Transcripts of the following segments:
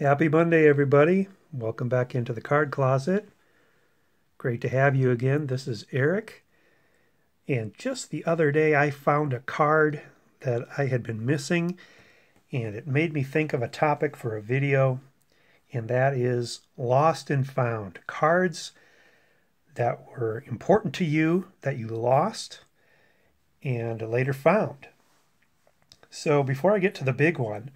Happy Monday, everybody. Welcome back into the card closet. Great to have you again. This is Eric. And just the other day, I found a card that I had been missing, and it made me think of a topic for a video, and that is lost and found. Cards that were important to you that you lost and later found. So before I get to the big one,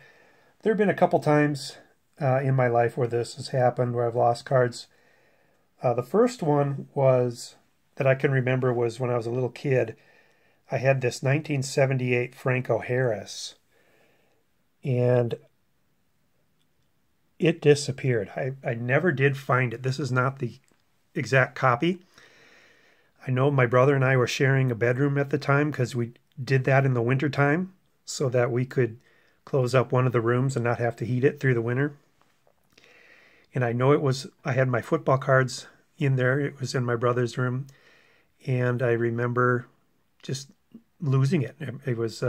there have been a couple times in my life where this has happened, where I've lost cards. The first one was that I can remember was when I was a little kid. I had this 1978 Franco Harris, and it disappeared. I never did find it. This is not the exact copy. I know my brother and I were sharing a bedroom at the time because we did that in the winter time so that we could close up one of the rooms and not have to heat it through the winter. And I know I had my football cards in there. It was in my brother's room. And I remember just losing it. It was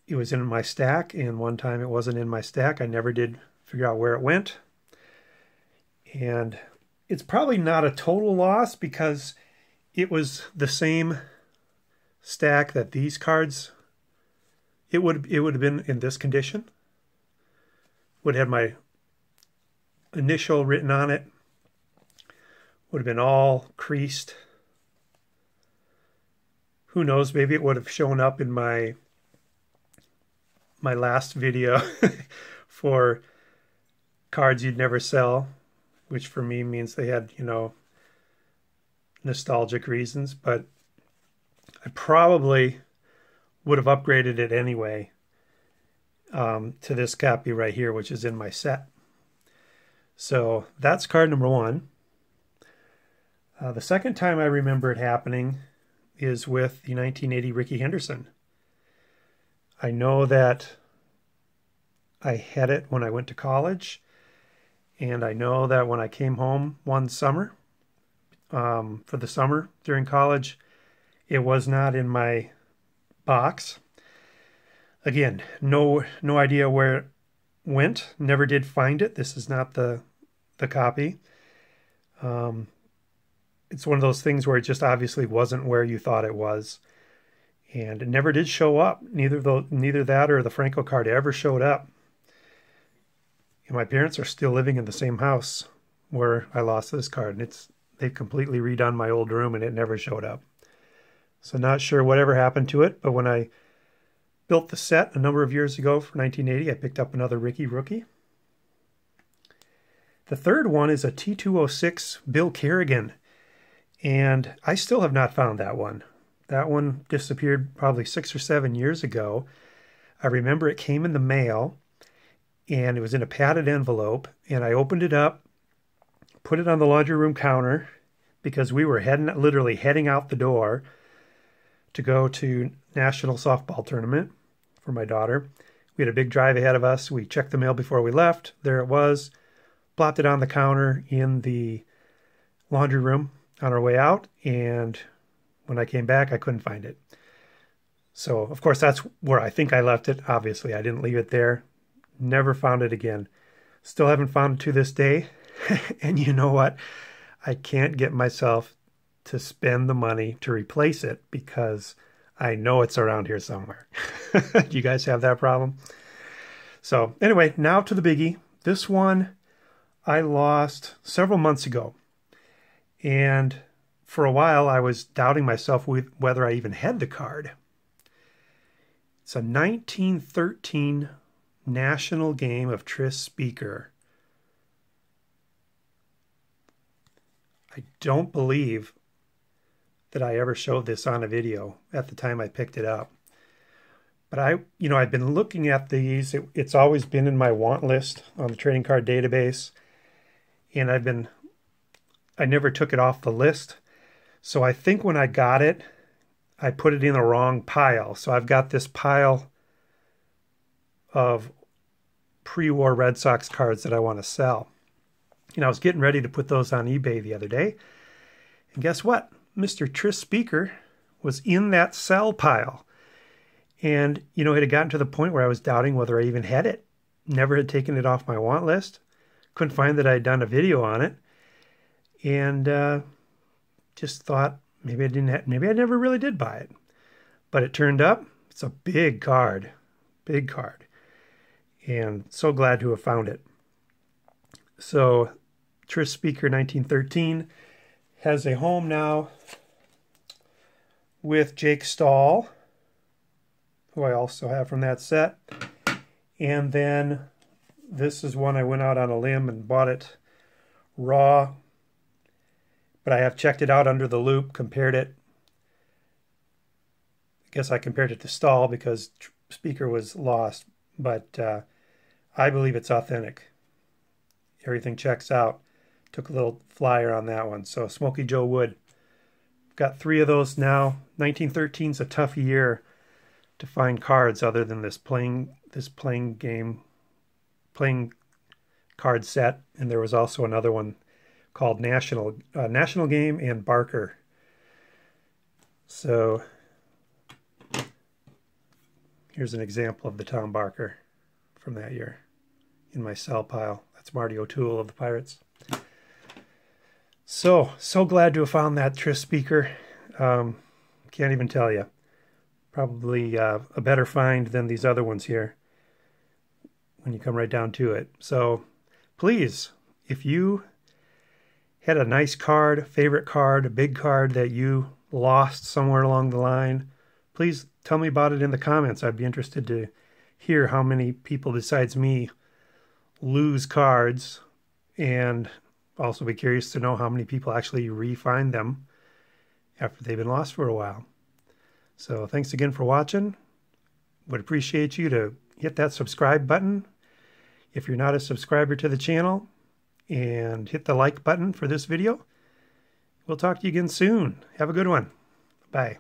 in my stack, and one time it wasn't in my stack. I never did figure out where it went. And it's probably not a total loss because it was the same stack that these cards, it would have been in this condition. Would have my initial written on it. Would have been all creased. Who knows, maybe it would have shown up in my last video for cards you'd never sell, which for me means they had, nostalgic reasons, but I probably would have upgraded it anyway to this copy right here, which is in my set. So that's card number one. The second time I remember it happening is with the 1980 Rickey Henderson. I know that I had it when I went to college, and I know that when I came home one summer, for the summer during college, it was not in my box. Again, no idea where it went. Never did find it. This is not the copy. It's one of those things where it just obviously wasn't where you thought it was, and it never did show up. Neither that or the Franco card ever showed up. And my parents are still living in the same house where I lost this card, and they've completely redone my old room, and it never showed up. So not sure whatever happened to it, but when I built the set a number of years ago for 1980, I picked up another Rickey rookie. The third one is a T206 Bill Kerrigan, and I still have not found that one. That one disappeared probably 6 or 7 years ago. I remember it came in the mail, and it was in a padded envelope, and I opened it up, put it on the laundry room counter, because we were literally heading out the door to go to national softball tournament for my daughter. We had a big drive ahead of us. We checked the mail before we left. There it was. Plopped it on the counter in the laundry room on our way out, and when I came back, I couldn't find it. So, of course, that's where I think I left it. Obviously, I didn't leave it there. Never found it again. Still haven't found it to this day. And you know what? I can't get myself to spend the money to replace it because I know it's around here somewhere. Do you guys have that problem? So anyway, now to the biggie. This one I lost several months ago. And for a while I was doubting myself with whether I even had the card. It's a 1913 National Game of Tris Speaker. I don't believe that I ever showed this on a video at the time I picked it up. But I've been looking at these. It's always been in my want list on the trading card database. And I never took it off the list. So I think when I got it, I put it in the wrong pile. So I've got this pile of pre-war Red Sox cards that I want to sell. I was getting ready to put those on eBay the other day. And guess what? Mr. Tris Speaker was in that sell pile. And, it had gotten to the point where I was doubting whether I even had it. never had taken it off my want list. Couldn't find that I'd done a video on it. And just thought maybe maybe I never really did buy it. But it turned up. It's a big card. Big card. And so glad to have found it. So Triss Speaker 1913 has a home now with Jake Stahl, who I also have from that set. And then this is one I went out on a limb and bought it raw. But I have checked it out under the loop, compared it. I guess I compared it to Stahl because Speaker was lost. But I believe it's authentic. Everything checks out. Took a little flyer on that one. So Smoky Joe Wood. Got 3 of those now. 1913 is a tough year to find cards other than this playing card set. And there was also another one called National Game and Barker. So here's an example of the Tom Barker from that year in my sell pile. That's Marty O'Toole of the Pirates. So glad to have found that Triss Speaker. Can't even tell you. Probably a better find than these other ones here when you come right down to it. So please, if you had a nice card, favorite card, a big card that you lost somewhere along the line, please tell me about it in the comments. I'd be interested to hear how many people besides me lose cards, and also be curious to know how many people actually re-find them after they've been lost for a while. So thanks again for watching. Would appreciate you to hit that subscribe button if you're not a subscriber to the channel, and hit the like button for this video. We'll talk to you again soon. Have a good one. Bye.